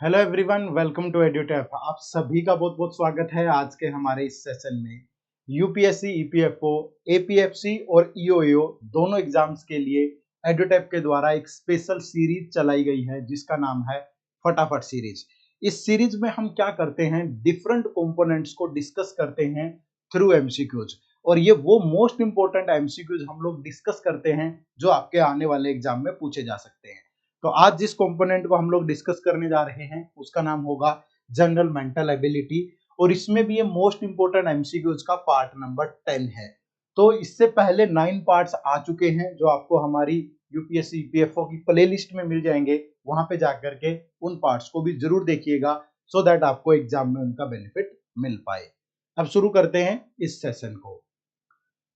Hello everyone, welcome to Edutap. आप सभी का बहुत बहुत स्वागत है आज के हमारे इस सेशन में। यूपीएससी, ईपीएफओ, एपीएफसी और ईओएओ दोनों एग्जाम्स के लिए एड्यूटेप के द्वारा एक स्पेशल सीरीज चलाई गई है जिसका नाम है फटाफट सीरीज। इस सीरीज में हम क्या करते हैं, डिफरेंट कंपोनेंट्स को डिस्कस करते हैं थ्रू एमसीक्यूज। और ये वो मोस्ट इंपोर्टेंट एमसीक्यूज हम लोग डिस्कस करते हैं जो आपके आने वाले एग्जाम में पूछे जा सकते हैं। तो आज जिस कंपोनेंट को हम लोग डिस्कस करने जा रहे हैं उसका नाम होगा जनरल मेंटल एबिलिटी, और इसमें भी ये मोस्ट इंपोर्टेंट एमसीक्यूज का पार्ट नंबर 10 है। तो इससे पहले 9 पार्ट्स आ चुके हैं जो आपको हमारी यूपीएससी ईपीएफओ की प्लेलिस्ट में मिल जाएंगे। वहां पे जाकर के उन पार्ट्स को भी जरूर देखिएगा सो दैट आपको एग्जाम में उनका बेनिफिट मिल पाए। अब शुरू करते हैं इस सेशन को।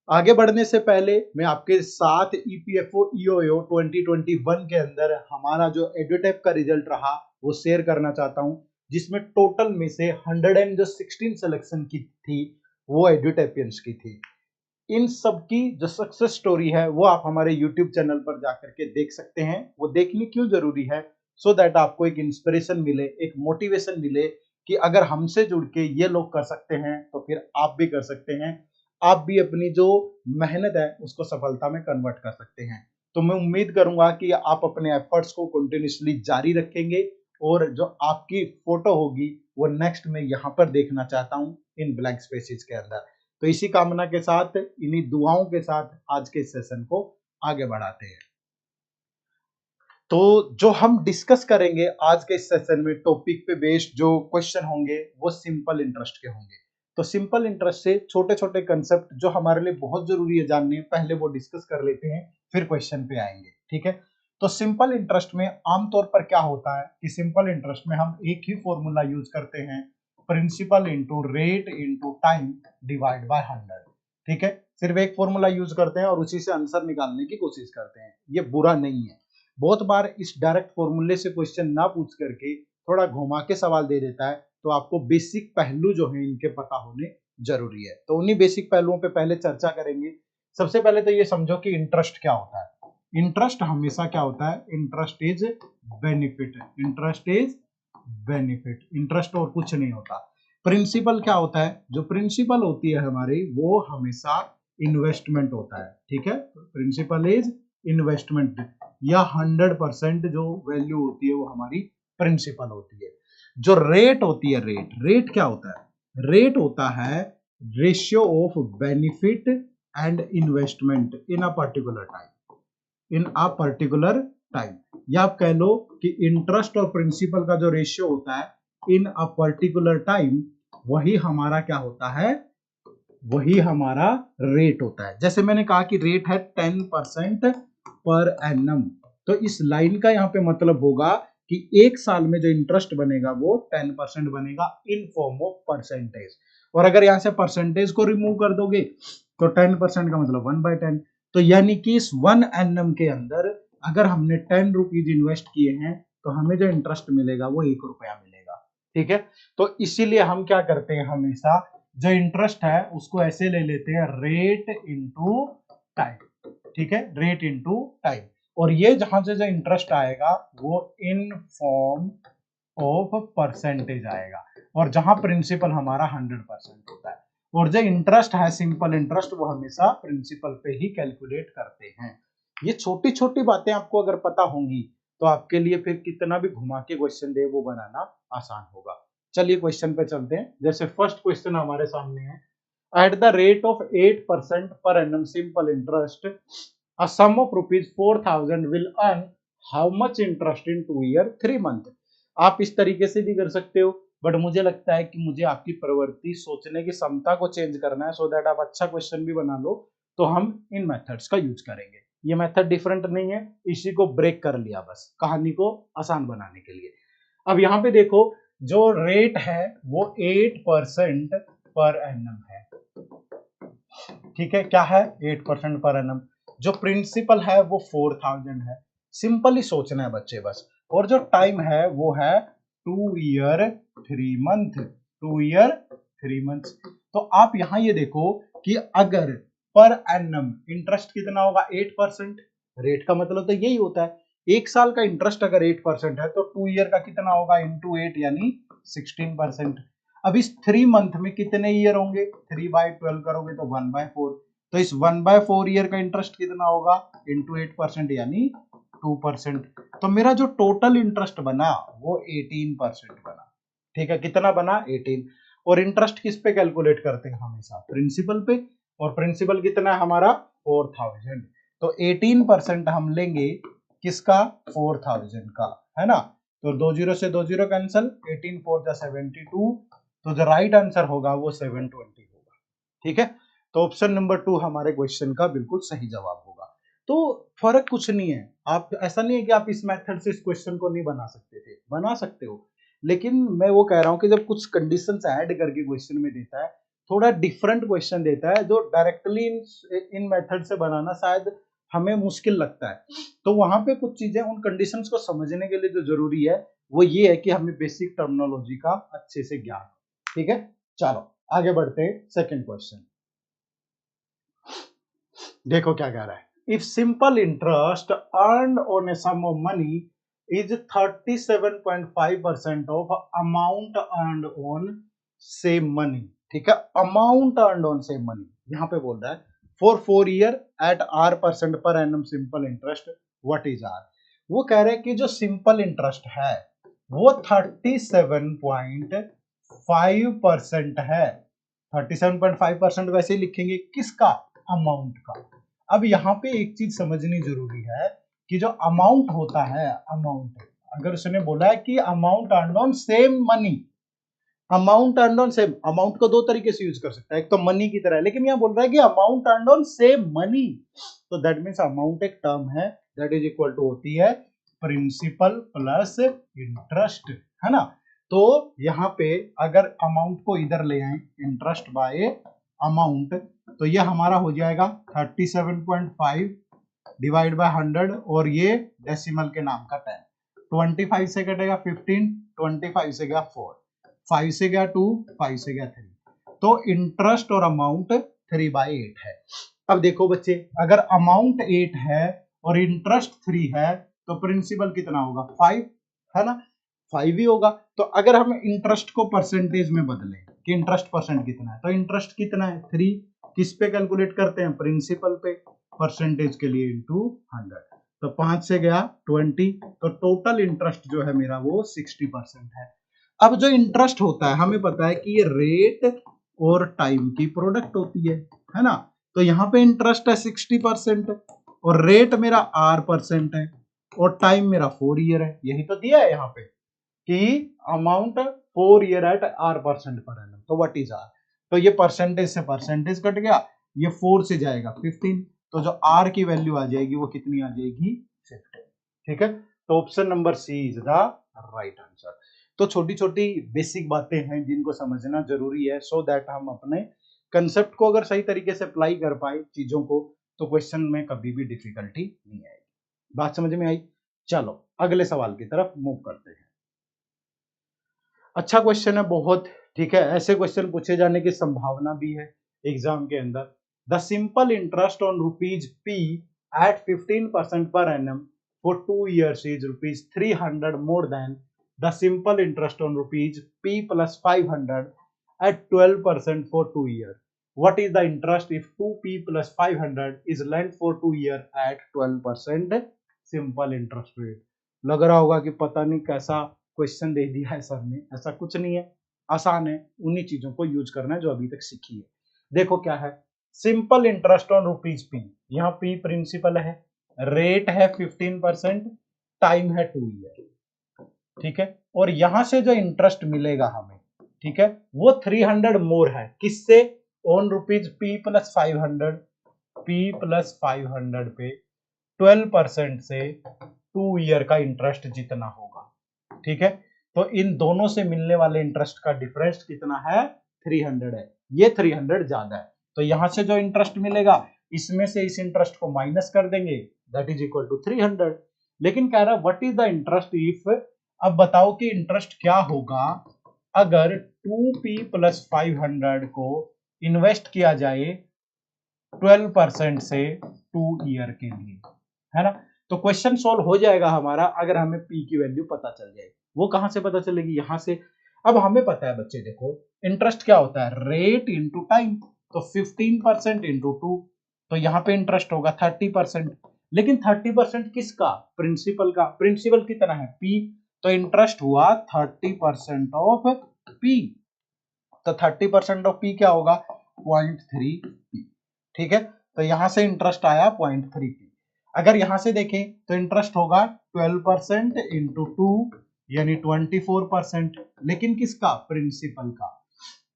आगे बढ़ने से पहले मैं आपके साथ ईपीएफओ ईओएओ 2021 के अंदर हमारा जो एडुटेप का रिजल्ट रहा वो शेयर करना चाहता हूं, जिसमें टोटल में से 116 सिलेक्शन की थी वो एडुटेपियंस की थी। इन सब की जो सक्सेस स्टोरी है वो आप हमारे यूट्यूब चैनल पर जाकर के देख सकते हैं। वो देखनी क्यों जरूरी है, सो दैट आपको एक इंस्पिरेशन मिले, एक मोटिवेशन मिले कि अगर हमसे जुड़ के ये लोग कर सकते हैं तो फिर आप भी कर सकते हैं। आप भी अपनी जो मेहनत है उसको सफलता में कन्वर्ट कर सकते हैं। तो मैं उम्मीद करूंगा कि आप अपने एफर्ट्स को कंटिन्यूसली जारी रखेंगे और जो आपकी फोटो होगी वो नेक्स्ट में यहाँ पर देखना चाहता हूँ इन ब्लैंक स्पेसेस के अंदर। तो इसी कामना के साथ, इन्हीं दुआओं के साथ आज के सेशन को आगे बढ़ाते हैं। तो जो हम डिस्कस करेंगे आज के इस सेशन में, टॉपिक पे बेस्ड जो क्वेश्चन होंगे वो सिंपल इंटरेस्ट के होंगे। तो सिंपल इंटरेस्ट से छोटे छोटे कंसेप्ट जो हमारे लिए बहुत जरूरी है जानने, पहले वो डिस्कस कर लेते हैं, फिर क्वेश्चन पे आएंगे। ठीक है। तो सिंपल इंटरेस्ट में आमतौर पर क्या होता है कि सिंपल इंटरेस्ट में हम एक ही फॉर्मूला यूज करते हैं, principal into rate into time divide by 100। ठीक है, सिर्फ एक फॉर्मूला यूज करते हैं और उसी से आंसर निकालने की कोशिश करते हैं। ये बुरा नहीं है। बहुत बार इस डायरेक्ट फॉर्मूले से क्वेश्चन ना पूछ करके थोड़ा घुमा के सवाल दे देता है, तो आपको बेसिक पहलू जो है इनके पता होने जरूरी है। तो उन्हीं बेसिक पहलुओं पे पहले चर्चा करेंगे। सबसे पहले तो ये समझो कि इंटरेस्ट क्या होता है। इंटरेस्ट हमेशा क्या होता है, interest is benefit. Interest is benefit, interest और कुछ नहीं होता। प्रिंसिपल क्या होता है, जो प्रिंसिपल होती है हमारी वो हमेशा इन्वेस्टमेंट होता है। ठीक है, प्रिंसिपल इज इन्वेस्टमेंट, या 100% जो वैल्यू होती है वो हमारी प्रिंसिपल होती है। जो रेट होती है, रेट क्या होता है, रेट होता है ratio of benefit and investment in a particular time, in a particular time. या आप कह लो कि इंटरेस्ट और प्रिंसिपल का जो रेशियो होता है इन अ पर्टिकुलर टाइम, वही हमारा क्या होता है, वही हमारा रेट होता है। जैसे मैंने कहा कि रेट है 10% पर एनम, तो इस लाइन का यहाँ पे मतलब होगा कि एक साल में जो इंटरेस्ट बनेगा वो 10% बनेगा इन फॉर्म ऑफ परसेंटेज। और अगर यहाँ से परसेंटेज को रिमूव कर दोगे तो 10% का मतलब 1/10। तो यानी कि इस 1 एनम के अंदर अगर हमने 10 रुपीज इन्वेस्ट किए हैं तो हमें जो इंटरेस्ट मिलेगा वो 1 रुपया मिलेगा। ठीक है, तो इसीलिए हम क्या करते हैं, हमेशा जो इंटरेस्ट है उसको ऐसे ले लेते हैं, रेट इंटू टाइम। ठीक है, रेट इंटू टाइम। और ये जहां से जो इंटरेस्ट आएगा वो इन फॉर्म ऑफ परसेंटेज आएगा, और जहां प्रिंसिपल हमारा 100% होता है। और जो इंटरेस्ट है, सिंपल इंटरेस्ट, वो हमेशा प्रिंसिपल पे ही कैलकुलेट करते हैं। ये छोटी छोटी बातें आपको अगर पता होंगी तो आपके लिए फिर कितना भी घुमा के क्वेश्चन दे वो बनाना आसान होगा। चलिए क्वेश्चन पे चलते हैं। जैसे फर्स्ट क्वेश्चन हमारे सामने है, at the rate of 8% per annum simple interest, a sum of rupees 4,000 will earn how much interest in 2 year 3 month। आप इस तरीके से भी कर सकते हो, बट मुझे लगता है कि मुझे आपकी प्रवृत्ति, सोचने की क्षमता को चेंज करना है, सो दैट आप अच्छा क्वेश्चन भी बना लो। तो हम इन मेथड्स का यूज करेंगे। ये मेथड डिफरेंट नहीं है, इसी को ब्रेक कर लिया बस कहानी को आसान बनाने के लिए। अब यहाँ पे देखो, जो रेट है वो 8% पर एनम है। ठीक है, क्या है, 8% पर एनम। जो प्रिंसिपल है वो 4,000 है। सिंपली सोचना है बच्चे बस। और जो टाइम है वो है 2 ईयर 3 मंथ, 2 ईयर 3 मंथ। तो आप यहां ये देखो कि अगर पर एनम इंटरेस्ट कितना होगा, 8%, रेट का मतलब तो यही होता है एक साल का इंटरेस्ट अगर 8% है तो 2 ईयर का कितना होगा इंटू 8 यानी 16%। अब इस 3 मंथ में कितने ईयर होंगे, 3/12 करोगे तो 1/4, तो इस 1/4 ईयर का इंटरेस्ट कितना होगा इंटू 8% यानी 2%। तो मेरा जो टोटल इंटरेस्ट बना वो 18% बना। ठीक है, कितना बना 18। और इंटरेस्ट किस पे कैलकुलेट करते हैं हमेशा, प्रिंसिपल पे, और प्रिंसिपल कितना है हमारा 4000। तो 18% हम लेंगे किसका 4000 का, है ना। तो 20 से 20 कैंसिल, 18 4 जा 72, तो जो राइट आंसर होगा वो 720 होगा। ठीक है, तो ऑप्शन नंबर 2 हमारे क्वेश्चन का बिल्कुल सही जवाब होगा। तो फर्क कुछ नहीं है, आप ऐसा नहीं है कि आप इस मेथड से इस क्वेश्चन को नहीं बना सकते थे, बना सकते हो, लेकिन मैं वो कह रहा हूं कि जब कुछ कंडीशंस ऐड करके क्वेश्चन में देता है, थोड़ा डिफरेंट क्वेश्चन देता है, जो डायरेक्टली इन मेथड से बनाना शायद हमें मुश्किल लगता है, तो वहां पे कुछ चीजें उन कंडीशंस को समझने के लिए जो जरूरी है वो ये है कि हमें बेसिक टर्मिनोलॉजी का अच्छे से ज्ञान। ठीक है, चलो आगे बढ़ते हैं। सेकंड क्वेश्चन देखो क्या कह रहा है। If simple interest earned on a sum of money is 37.5% of amount earned on same money. ठीक है, amount earned on same money यहां पे बोल रहा है for 4 year at R% per annum simple interest what is R. वो कह रहे हैं कि जो सिंपल इंटरेस्ट है वो 37.5% है। 37.5% वैसे ही लिखेंगे, किसका, अमाउंट का। अब यहाँ पे एक चीज समझनी जरूरी है कि जो अमाउंट होता है, अमाउंट अगर उसने बोला है कि amount earn on same money, amount earn on same, amount को दो तरीके से यूज कर सकता है, एक तो मनी की तरह, लेकिन यहाँ बोल रहा है कि amount earn on same money, तो दैट मीन्स अमाउंट एक टर्म है, दैट इज इक्वल टू होती है प्रिंसिपल प्लस इंटरेस्ट, है ना। तो यहाँ पे अगर अमाउंट को इधर ले आए, इंटरेस्ट बाय अमाउंट, तो ये हमारा हो जाएगा 37.5 डिवाइड बाय 100, और ये डेसिमल के नाम का 10, 25 से कटेगा 15, 25 से गया 4, 5 से गया 2, 5 से गया 3, तो इंटरेस्ट और अमाउंट 3/8 है। अब देखो बच्चे, अगर अमाउंट 8 है और इंटरेस्ट 3 है तो प्रिंसिपल कितना होगा 5, है ना, 5 ही होगा। तो अगर हम इंटरेस्ट को परसेंटेज में बदलें कि इंटरेस्ट परसेंट कितना है, तो इंटरेस्ट कितना है 3, किस पे कैलकुलेट करते हैं, प्रिंसिपल पे, परसेंटेज के लिए इंटू 100, तो 5 से गया 20, तो टोटल इंटरेस्ट जो है मेरा वो 60% है। अब जो इंटरेस्ट होता है हमें पता है कि ये रेट और टाइम की प्रोडक्ट होती है ना। तो यहाँ पे इंटरेस्ट है 60% और रेट मेरा R% है और टाइम मेरा 4 ईयर है, यही तो दिया है यहाँ पे कि amount 4 year at R% per annum, तो व्हाट इज आर, तो ये परसेंटेज से परसेंटेज कट गया, ये 4 से जाएगा 15, तो जो R की वैल्यू आ जाएगी वो कितनी आ जाएगी 15। ठीक है, तो option number C is the right answer. तो छोटी छोटी बेसिक बातें हैं जिनको समझना जरूरी है, सो दैट हम अपने कंसेप्ट को अगर सही तरीके से अप्लाई कर पाए चीजों को, तो क्वेश्चन में कभी भी डिफिकल्टी नहीं आएगी। बात समझ में आई? चलो अगले सवाल की तरफ मूव करते हैं। अच्छा क्वेश्चन है बहुत, ठीक है, ऐसे क्वेश्चन पूछे जाने की संभावना भी है एग्जाम के अंदर। The simple interest on rupees P at 15% per annum for 2 years is rupees 300 more than the simple interest on rupees P plus 500 at 12% for 2 years. What is the interest if 2P plus 500 is lent for 2 years at 12% simple interest rate? लग रहा होगा कि पता नहीं कैसा question दे दिया है sir ने, ऐसा कुछ नहीं है, आसान है, उन्हीं चीजों को यूज करना है जो अभी तक सीखी है। देखो क्या है, simple interest on rupees P, यहाँ P प्रिंसिपल है, रेट है 15%, टाइम है 2 ईयर, ठीक है, और यहां से जो इंटरेस्ट मिलेगा हमें, ठीक है, वो 300 मोर है, किससे, on rupees P plus 500, P plus 500 पे 12% से 2 ईयर का इंटरेस्ट जितना होगा, ठीक है, तो इन दोनों से मिलने वाले इंटरेस्ट का डिफरेंस कितना है 300 है, ये 300 ज्यादा है, तो यहां से जो इंटरेस्ट मिलेगा इसमें से इस इंटरेस्ट को माइनस कर देंगे, दैट इज इक्वल टू 300। लेकिन कह रहा है what is the interest if, अब बताओ कि इंटरेस्ट क्या होगा अगर 2P प्लस 500 को इन्वेस्ट किया जाए 12% से 2 ईयर के लिए, है ना। तो क्वेश्चन सॉल्व हो जाएगा हमारा अगर हमें पी की वैल्यू पता चल जाए। वो कहां से पता चलेगी, यहां से। अब हमें पता है बच्चे, देखो इंटरेस्ट क्या होता है, रेट इंटू टाइम। तो 15% इंटू 2, तो यहाँ पे इंटरेस्ट होगा 30%। लेकिन 30% किसका, प्रिंसिपल का। प्रिंसिपल कितना है, पी, तो इंटरेस्ट हुआ 30% ऑफ पी। तो 30% ऑफ पी क्या होगा, 0.3 पी। ठीक है, तो यहां से इंटरेस्ट आया 0.3 पी। अगर यहां से देखें तो इंटरेस्ट होगा 12% इंटू 2 यानी 24%, लेकिन किसका, प्रिंसिपल का।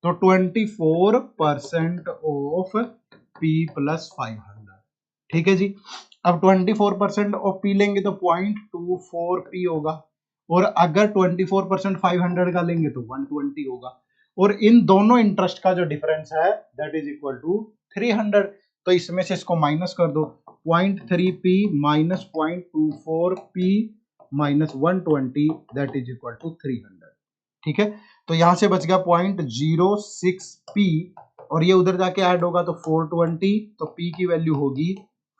तो 24% ऑफ पी प्लस 500। ठीक है जी। अब 24% ऑफ पी लेंगे तो 0.24 पी होगा, और अगर 24% 500 का लेंगे तो 120 होगा। और इन दोनों इंटरेस्ट का जो डिफरेंस है दैट इज इक्वल टू 300। तो इसमें से इसको माइनस कर दो, 0.3 P minus 0.24 P minus 120 that is equal to 300। ठीक है, तो यहां से बच गया 0.06 पी, और ये उधर जाके ऐड होगा तो 420। तो पी की वैल्यू होगी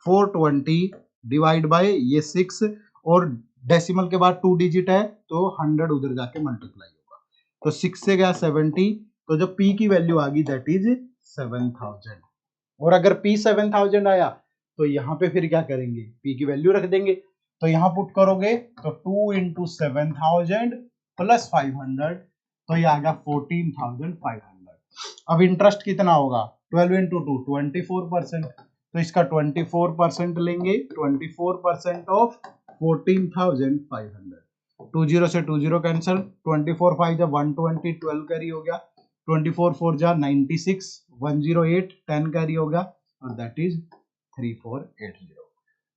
420 डिवाइड बाय ये 6, और डेसिमल के बाद 2 डिजिट है तो 100 उधर जाके मल्टीप्लाई होगा। तो 6 से गया 70, तो जो पी की वैल्यू आ गई दैट इज 7000। और अगर पी 7000 आया तो यहाँ पे फिर क्या करेंगे, पी की वैल्यू रख देंगे। तो यहाँ पुट करोगे तो 2 इंटू 7000 प्लस 500, तो ये आ गया 14500। अब इंटरेस्ट कितना होगा, 12 इंटू 2 24%, तो इसका 24% लेंगे, 24% ऑफ 14500। 20 से 20 कैंसिल, 24 5 जब 120, 12 कैरी हो गया, 24 4 जा 96, 108 10 कैरी हो गया, और दैट इज 3480।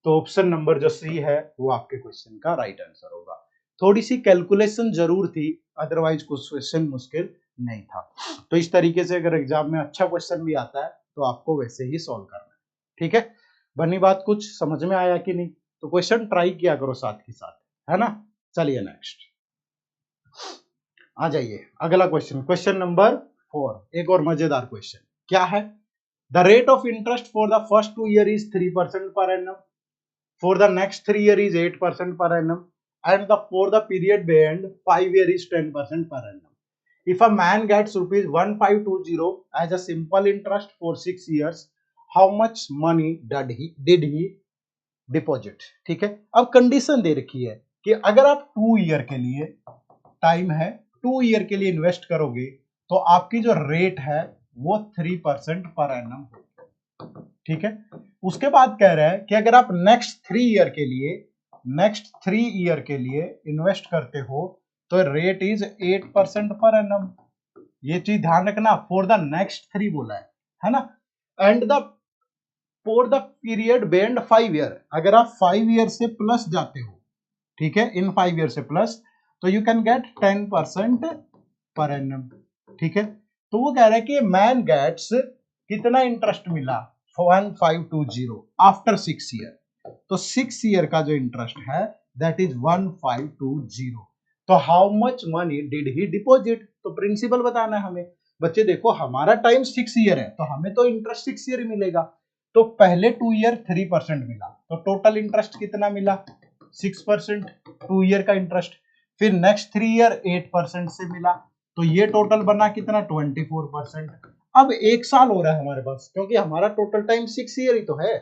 तो ऑप्शन नंबर जो सी है वो आपके क्वेश्चन का राइट आंसर होगा। थोड़ी सी कैलकुलेशन जरूर थी, अदरवाइज कुछ क्वेश्चन मुश्किल नहीं था। तो इस तरीके से अगर एग्जाम में अच्छा क्वेश्चन भी आता है तो आपको वैसे ही सॉल्व करना है। ठीक है, बनी बात, कुछ समझ में आया कि नहीं, तो क्वेश्चन ट्राई किया करो साथ के साथ, है ना। चलिए नेक्स्ट आ जाइए, अगला क्वेश्चन, क्वेश्चन नंबर 4, एक और मजेदार क्वेश्चन। क्या है, the rate of interest for the first 2 year is 3% per annum, for the next 3 year is 8% per annum, and for the period beyond 5 year is 10% per annum. If a man gets rupees 1520 as a simple interest for 6 years, how much money did he deposit? ठीक है, अब condition दे रखी है कि अगर आप 2 year के लिए टाइम है, 2 ईयर के लिए इन्वेस्ट करोगे तो आपकी जो रेट है वो 3% पर एनम होगी। ठीक है, उसके बाद कह रहा है कि अगर आप नेक्स्ट 3 ईयर के लिए इन्वेस्ट करते हो तो रेट इज 8% पर एनम। ये चीज ध्यान रखना, फॉर द नेक्स्ट 3 बोला है ना। And the for the period beyond 5 year, अगर आप 5 ईयर से प्लस जाते हो, ठीक है, इन 5 ईयर से प्लस, तो you can get 10% per annum. ठीक है, तो वो कह रहा है कि मैन गेट्स कितना इंटरेस्ट मिला, 1520 आफ्टर 6 ईयर। तो 6 ईयर का जो इंटरेस्ट है दैट इज 1520। तो how much money did he deposit, तो प्रिंसिपल बताना है हमें। बच्चे देखो, हमारा टाइम 6 ईयर है तो हमें तो इंटरेस्ट 6 ईयर मिलेगा। तो पहले 2 ईयर 3% मिला, तो टोटल इंटरेस्ट कितना मिला, 6% 2 ईयर का इंटरेस्ट। फिर नेक्स्ट 3 ईयर 8% से मिला, तो ये टोटल बना कितना, 24%। अब 1 साल हो रहा है हमारे पास, क्योंकि हमारा टोटल टाइम 6 ईयर ही तो है।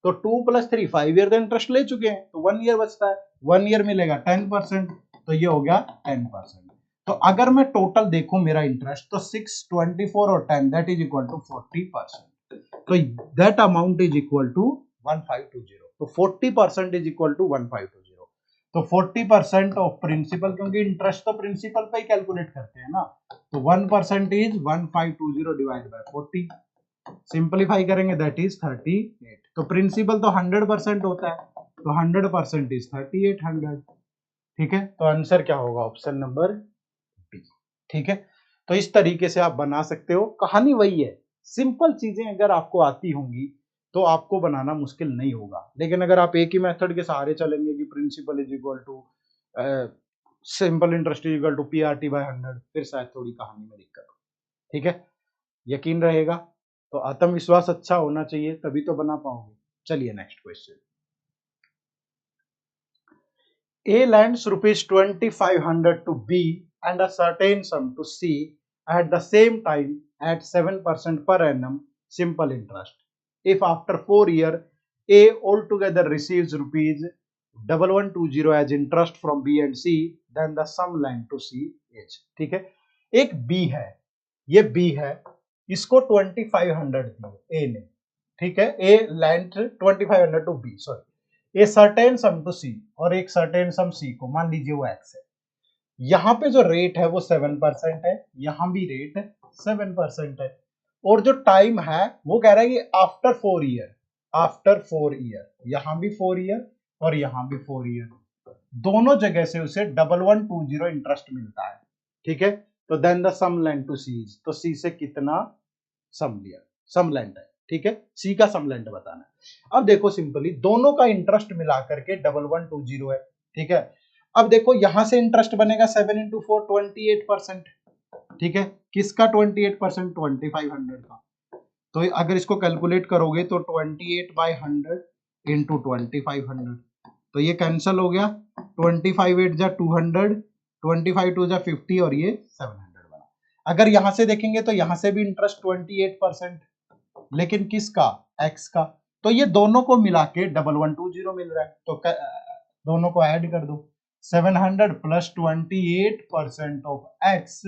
तो 2 + 3 5 ईयर का इंटरेस्ट ले चुके हैं, तो 1 ईयर बचता है, 1 ईयर मिलेगा 10%, तो ये हो गया 10%। तो अगर मैं टोटल देखूं मेरा इंटरेस्ट, तो 6 24 और 10 दैट इज इक्वल टू 40%। तो that amount is equal to 1520। तो 40% इज इक्वल टू 1520। तो 40% ऑफ प्रिंसिपल, क्योंकि इंटरेस्ट तो प्रिंसिपल पे ही कैलकुलेट करते हैं ना, तो 1% इज 1520 डिवाइड बाय 40, सिंपलीफाई करेंगे दैट इज 38। तो प्रिंसिपल तो 100% होता है, तो 100% इज 3800। ठीक है, तो आंसर क्या होगा, ऑप्शन नंबर बी। ठीक है, तो इस तरीके से आप बना सकते हो, कहानी वही है, सिंपल चीजें अगर आपको आती होंगी तो आपको बनाना मुश्किल नहीं होगा। लेकिन अगर आप एक ही मेथड के सहारे चलेंगे कि principal is equal to simple interest is equal to PRT by 100, फिर शायद थोड़ी कहानी में दिक्कत हो। ठीक है, यकीन रहेगा, तो आत्मविश्वास अच्छा होना चाहिए तभी तो बना पाओगे। चलिए next question, A lends rupees 2500 to B and a certain sum to C at the same time at 7% per annum simple interest. If after 4 years A altogether receives rupees 1120 as interest from B and C, then the sum lent to C is. ठीक है, एक B है, ये B है, इसको 2500 दी A ने, ठीक है, A lent 2500 to B, sorry, a certain sum to C और एक सर्टेन सम सी को, मान लीजिए वो एक्स है, यहाँ पे जो रेट है वो 7% है, यहाँ भी रेट 7% है, और जो टाइम है वो कह रहा है कि आफ्टर 4 ईयर, आफ्टर 4 ईयर, यहाँ भी 4 ईयर और यहाँ भी 4 ईयर, दोनों जगह से उसे 1120 इंटरेस्ट मिलता है, ठीक है। तो then the sum lent to C, तो सी से कितना सम लिया, सम लेंट है, ठीक है, सी का सम लेंट बताना है। अब देखो सिंपली दोनों का इंटरेस्ट मिला करके 1120 है, ठीक है। अब देखो यहां से इंटरेस्ट बनेगा 7 इंटू 4 28%, ठीक है, किसका 28%, 2500 का। तो अगर इसको कैलकुलेट करोगे तो 28/100 इंटू 2500, तो ये कैंसिल हो गया, 25 8 जा 200, 25 2 जा 50 और ये 700 बना। अगर यहां से देखेंगे तो यहां से भी इंटरेस्ट 28%, लेकिन किसका, एक्स का, तो ये दोनों को मिला के 1120 मिल रहा है, तो दोनों को ऐड कर दो, 700 plus 28% of X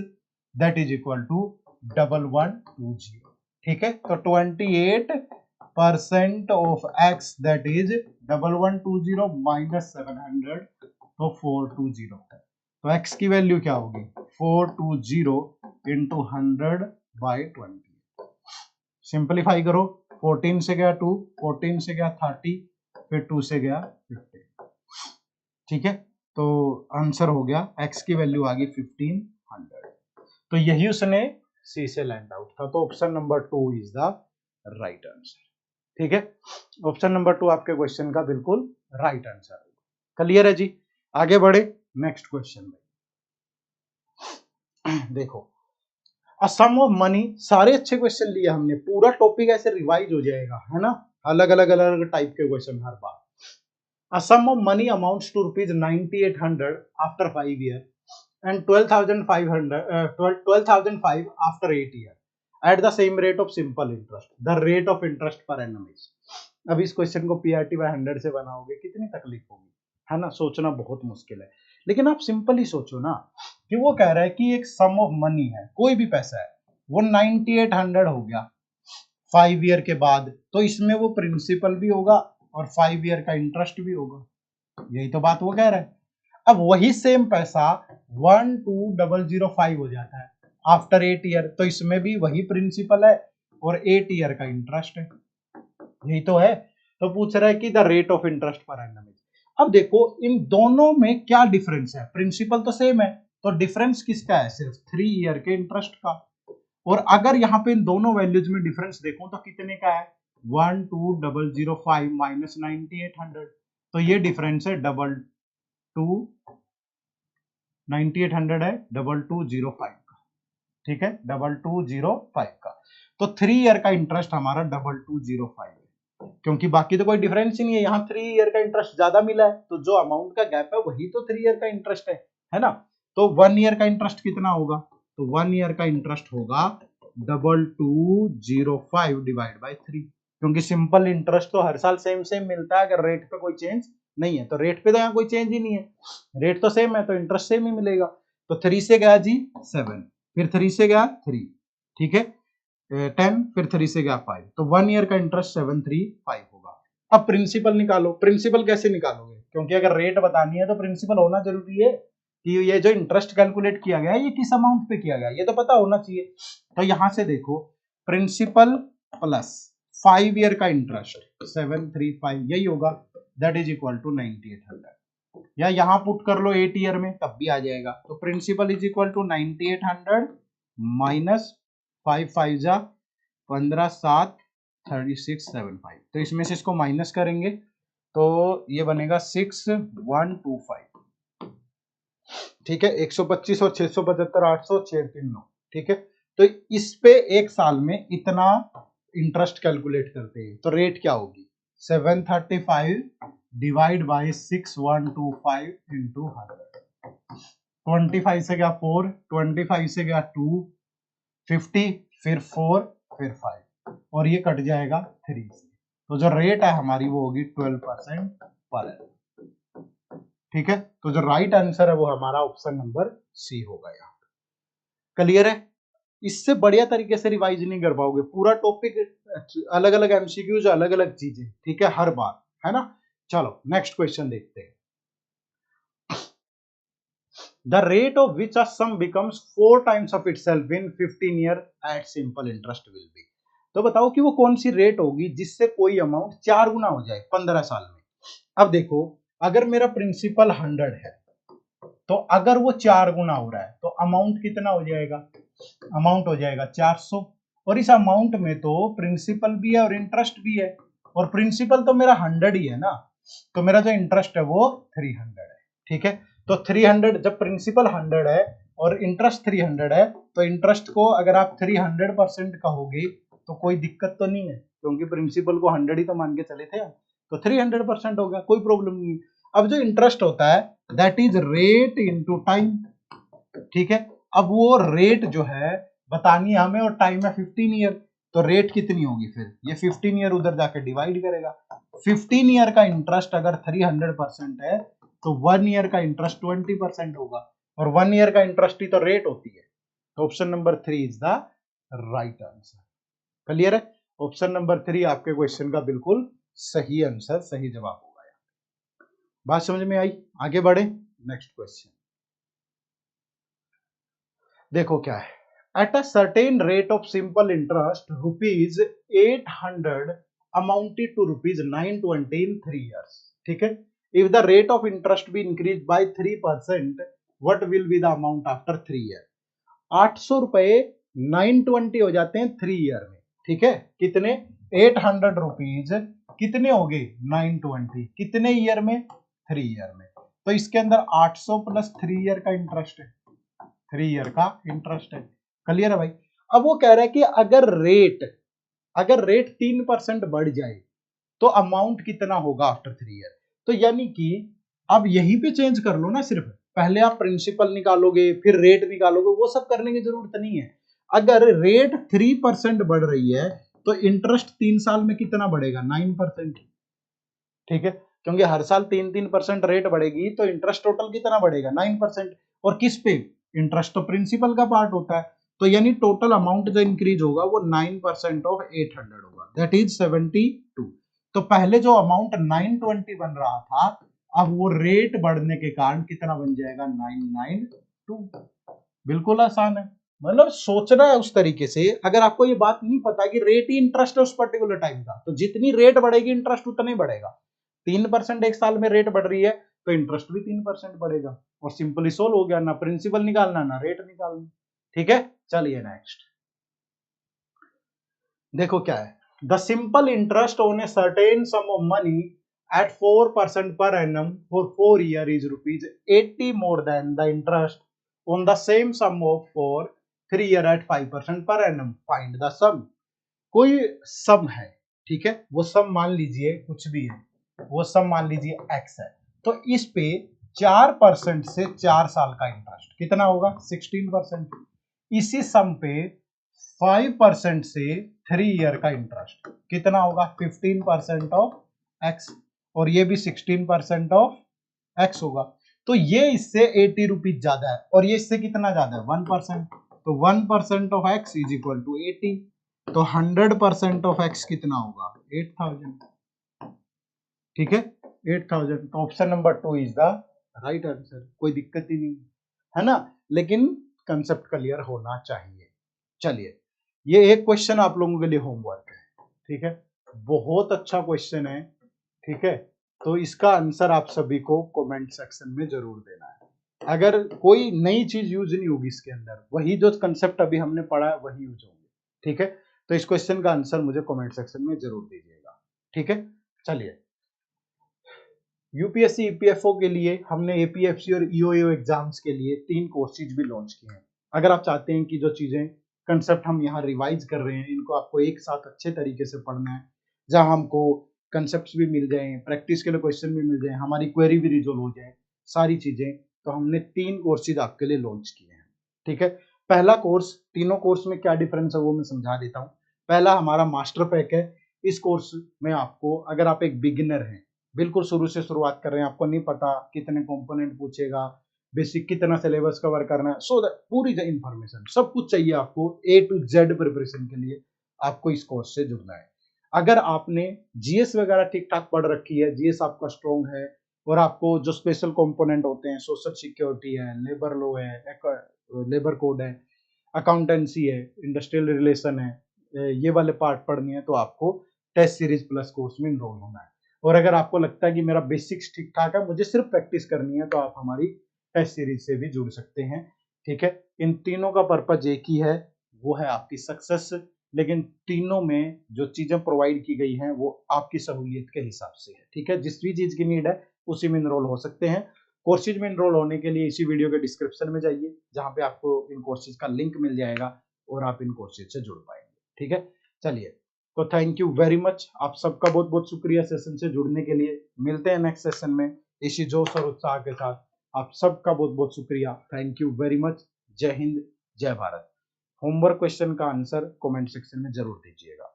that is equal to 1120, ठीक है। तो 28% of X that is 1120 minus 700, तो 420, तो एक्स की वैल्यू क्या होगी, 420 इंटू 100/20, सिंपलीफाई करो, 14 से गया 2, 14 से गया 30, फिर 2 से गया 50, ठीक है। तो आंसर हो गया, x की वैल्यू आ गई 1500, तो यही उसने सी से लैंड आउट था, तो option number 2 is the right answer, ठीक है। ऑप्शन नंबर 2 आपके क्वेश्चन का बिल्कुल राइट आंसर है। क्लियर है जी, आगे बढ़े नेक्स्ट क्वेश्चन में। देखो अ सम ऑफ मनी, सारे अच्छे क्वेश्चन लिए हमने, पूरा टॉपिक ऐसे रिवाइज हो जाएगा, है ना, अलग अलग टाइप के क्वेश्चन हर बार। A sum of money amounts to rupees 9800 after 5 year and 12,500 after 8 year at the same rate of simple interest, the rate of interest per annum is. अब इस क्वेश्चन को पीआरटी बाय 100 से बनाओगे कितनी तकलीफ होगी, है ना, सोचना बहुत मुश्किल है, लेकिन आप सिंपल ही सोचो ना, कि वो कह रहा है कि एक सम ऑफ मनी है, कोई भी पैसा है, वो 9800 हो गया 5 ईयर के बाद, तो इसमें वो प्रिंसिपल भी होगा और 5 ईयर का इंटरेस्ट भी होगा, यही तो बात वो कह रहा है। अब वही सेम पैसा 12005 हो जाता है आफ्टर 8 ईयर, तो इसमें भी वही प्रिंसिपल है और 8 ईयर का इंटरेस्ट है, यही तो है। तो पूछ रहा है कि the rate of interest per annum. अब देखो इन दोनों में क्या डिफरेंस है, प्रिंसिपल तो सेम है, तो डिफरेंस किसका है, सिर्फ 3 ईयर के इंटरेस्ट का। और अगर यहाँ पे इन दोनों वैल्यूज में डिफरेंस देखूं तो कितने का है, 12005 माइनस 9800, तो ये डिफरेंस है 9800 है 2205 का, ठीक है, 2205 का। तो 3 ईयर का इंटरेस्ट हमारा 2205 है, क्योंकि बाकी तो कोई डिफरेंस ही नहीं है, यहाँ 3 ईयर का इंटरेस्ट ज्यादा मिला है, तो जो अमाउंट का गैप है वही तो 3 ईयर का इंटरेस्ट है ना। तो 1 ईयर का इंटरेस्ट कितना होगा, तो 1 ईयर का इंटरेस्ट होगा 2205 डिवाइड बाय 3, क्योंकि सिंपल इंटरेस्ट तो हर साल सेम सेम मिलता है, अगर रेट पे कोई चेंज नहीं है, तो रेट पे तो यहाँ कोई चेंज ही नहीं है, रेट तो सेम है, तो इंटरेस्ट सेम ही मिलेगा। तो 3 से गया जी 7, फिर 3 से गया 3, ठीक है, 10, फिर 3 से गया 5, तो 1 ईयर का इंटरेस्ट 735 होगा। अब प्रिंसिपल निकालो, प्रिंसिपल कैसे निकालोगे, क्योंकि अगर रेट बतानी है तो प्रिंसिपल होना जरूरी है, कि ये जो इंटरेस्ट कैलकुलेट किया गया है ये किस अमाउंट पे किया गया है, ये तो पता होना चाहिए। तो यहां से देखो प्रिंसिपल प्लस 5 ईयर का इंटरेस्ट 735, यही होगा, दैट इज इक्वल टू 9800, या यहां पुट कर लो 8 ईयर में तब भी आ जाएगा। तो principal is equal to 9800 minus 5 5 जा 15 7 3675, तो इसमें से इसको माइनस करेंगे तो ये बनेगा 6125, ठीक है, 125 और 675 800 6 3 9, ठीक है। तो इस पे एक साल में इतना इंटरेस्ट कैलकुलेट करते हैं, तो रेट क्या होगी 735 डिवाइड बाय 6125 इंटू 100। 25 से गया 4, 25 से गया 2, 50, फिर 4, फिर 5 और ये कट जाएगा 3 से। तो जो रेट है हमारी वो होगी 12% पर एनम। ठीक है, तो जो राइट आंसर है वो हमारा ऑप्शन नंबर सी होगा। यहाँ क्लियर है? इससे बढ़िया तरीके से रिवाइज नहीं कर पाओगे, पूरा टॉपिक अलग अलग एमसीक्यूज, अलग अलग चीजें, ठीक है, हर बार, है ना। चलो नेक्स्ट क्वेश्चन देखते हैं। The rate of which a sum becomes 4 times of itself in 15 year at simple interest will be। तो बताओ कि वो कौन सी रेट होगी जिससे कोई अमाउंट 4 गुना हो जाए 15 साल में। अब देखो, अगर मेरा प्रिंसिपल 100 है तो अगर वो 4 गुना हो रहा है तो अमाउंट कितना हो जाएगा? अमाउंट हो जाएगा 400। और इस अमाउंट में तो प्रिंसिपल भी है और इंटरेस्ट भी है, और प्रिंसिपल तो मेरा 100 ही है ना, तो मेरा जो इंटरेस्ट है वो 300 है। ठीक है, तो 300 जब प्रिंसिपल 100 है और इंटरेस्ट 300 है, तो इंटरेस्ट को अगर आप 300% कहोगे तो कोई दिक्कत तो नहीं है, क्योंकि प्रिंसिपल को 100 ही तो मान के चले थे, तो 300% हो गया, कोई प्रॉब्लम नहीं है। अब जो इंटरेस्ट होता है that is rate into time. ठीक है, अब वो रेट जो है बतानी है हमें, और टाइम है 15 ईयर, तो रेट कितनी होगी? फिर ये 15 ईयर उधर जाके डिवाइड करेगा। 15 ईयर का इंटरेस्ट अगर 300% है तो 1 ईयर का इंटरेस्ट 20% होगा, और 1 ईयर का इंटरेस्ट ही तो रेट होती है। तो option number 3 is the right answer. Clear है? ऑप्शन नंबर 3 आपके क्वेश्चन का बिल्कुल सही आंसर, सही जवाब होगा। बात समझ में आई? आगे बढ़े नेक्स्ट क्वेश्चन। देखो क्या है, at a certain rate of simple interest rupees 800 amounted to rupees 920 in 3 years। ठीक है, if the rate of interest be increase by 3%, what will be the amount after 3 year। 800 रुपए 920 हो जाते हैं 3 ईयर में। ठीक है, कितने? 800 रुपीज कितने हो गए? 920 कितने ईयर में? 3 ईयर में। तो इसके अंदर 800 प्लस 3 ईयर का इंटरेस्ट है, 3 ईयर का इंटरेस्ट है। क्लियर है भाई? अब वो कह रहा है कि अगर रेट 3% बढ़ जाए तो अमाउंट कितना होगा आफ्टर 3 ईयर। तो यानी कि अब यहीं पे चेंज कर लो ना, सिर्फ पहले आप प्रिंसिपल निकालोगे फिर रेट निकालोगे, वो सब करने की जरूरत नहीं है। अगर रेट 3% बढ़ रही है तो इंटरेस्ट 3 साल में कितना बढ़ेगा? 9%। ठीक है, क्योंकि हर साल 3-3% रेट बढ़ेगी तो इंटरेस्ट टोटल कितना बढ़ेगा? 9%। और किस पे? इंटरेस्ट तो प्रिंसिपल का पार्ट होता है, तो यानी टोटल अमाउंट जो इंक्रीज होगा वो 9% ऑफ 800 होगा, दैट इज 72। तो पहले जो अमाउंट 920 बन रहा था, अब वो रेट बढ़ने के कारण कितना बन जाएगा? 992। बिल्कुल आसान है, मतलब सोचना है उस तरीके से। अगर आपको ये बात नहीं पता कि रेट ही इंटरेस्ट है उस पर्टिकुलर टाइम का, तो जितनी रेट बढ़ेगी इंटरेस्ट उतना ही बढ़ेगा। 3% एक साल में रेट बढ़ रही है तो इंटरेस्ट भी 3% बढ़ेगा, और सिंपली सोल्व हो गया, ना प्रिंसिपल निकालना ना रेट निकालना। ठीक है, चलिए नेक्स्ट देखो क्या है। The simple interest on A certain some of money at 4% per annum for 4 years is rupees 80 more than the interest on the same sum of for 3 years at 5% per annum। Find the sum। कोई सम है, ठीक है, वो सम मान लीजिए कुछ भी है, वो सम मान लीजिए x है, तो इस पे 4% से 4 साल का इंटरेस्ट कितना होगा? 16%। इसी सम पे 5% से 3 ईयर का इंटरेस्ट कितना होगा? 15% ऑफ x, और ये भी 16% ऑफ x होगा। तो ये इससे 80 रुपीज ज्यादा है, और ये इससे कितना ज्यादा है? 1%। तो 1% of x is equal to 80। तो 100% ऑफ x कितना होगा? 8000। ठीक है, 8000। तो option number 2 is the right answer, कोई दिक्कत ही नहीं है ना, लेकिन कंसेप्ट क्लियर होना चाहिए। चलिए, ये एक क्वेश्चन आप लोगों के लिए होमवर्क है, ठीक है, बहुत अच्छा क्वेश्चन है। ठीक है, तो इसका आंसर आप सभी को कमेंट सेक्शन में जरूर देना है। अगर कोई नई चीज यूज नहीं होगी इसके अंदर, वही जो कंसेप्ट अभी हमने पढ़ा है वही यूज होंगे। ठीक है, तो इस क्वेश्चन का आंसर मुझे कमेंट सेक्शन में जरूर दीजिएगा। ठीक है, चलिए, यूपीएससी ईपीएफओ के लिए हमने एपीएफसी और ईओएओ एग्जाम्स के लिए 3 कोर्सेज भी लॉन्च किए हैं। अगर आप चाहते हैं कि जो चीजें कंसेप्ट हम यहाँ रिवाइज कर रहे हैं इनको आपको एक साथ अच्छे तरीके से पढ़ना है, जहां हमको कंसेप्ट्स भी मिल जाएं, प्रैक्टिस के लिए क्वेश्चन भी मिल जाएं, हमारी क्वेरी भी रिजोल्व हो जाए, सारी चीजें। तो हमने 3 कोर्सेज आपके लिए लॉन्च किए हैं, ठीक है। पहला कोर्स, तीनों कोर्स में क्या डिफरेंस है वो मैं समझा देता हूँ। पहला हमारा मास्टर पैक है। इस कोर्स में आपको, अगर आप एक बिगिनर हैं, बिल्कुल शुरू से शुरुआत कर रहे हैं, आपको नहीं पता कितने कंपोनेंट पूछेगा, बेसिक कितना सिलेबस कवर करना है, सो दैट पूरी इंफॉर्मेशन सब कुछ चाहिए आपको A to Z प्रिपरेशन के लिए, आपको इस कोर्स से जुड़ना है। अगर आपने जीएस वगैरह ठीक ठाक पढ़ रखी है, जीएस आपका स्ट्रॉन्ग है, और आपको जो स्पेशल कंपोनेंट होते हैं, सोशल सिक्योरिटी है, लेबर लॉ है, लेबर कोड है, अकाउंटेंसी है, इंडस्ट्रियल रिलेशन है, ये वाले पार्ट पढ़ने हैं, तो आपको टेस्ट सीरीज प्लस कोर्स में इनरोल होना है। और अगर आपको लगता है कि मेरा बेसिक्स ठीक ठाक है, मुझे सिर्फ प्रैक्टिस करनी है, तो आप हमारी टेस्ट सीरीज से भी जुड़ सकते हैं, ठीक है। इन तीनों का पर्पज एक ही है, वो है आपकी सक्सेस। लेकिन तीनों में जो चीजें प्रोवाइड की गई हैं वो आपकी सहूलियत के हिसाब से है, ठीक है। जिस भी चीज की नीड है उसी में इनरोल हो सकते हैं। कोर्सेज में इनरोल होने के लिए इसी वीडियो के डिस्क्रिप्शन में जाइए, जहां पे आपको इन कोर्सेज का लिंक मिल जाएगा और आप इन कोर्सेज से जुड़ पाएंगे, ठीक है। चलिए, तो थैंक यू वेरी मच, आप सबका बहुत बहुत शुक्रिया सेशन से जुड़ने के लिए। मिलते हैं नेक्स्ट सेशन में इसी जोश और उत्साह के साथ। आप सबका बहुत बहुत शुक्रिया, थैंक यू वेरी मच। जय हिंद, जय भारत। होमवर्क क्वेश्चन का आंसर कमेंट सेक्शन में जरूर दीजिएगा।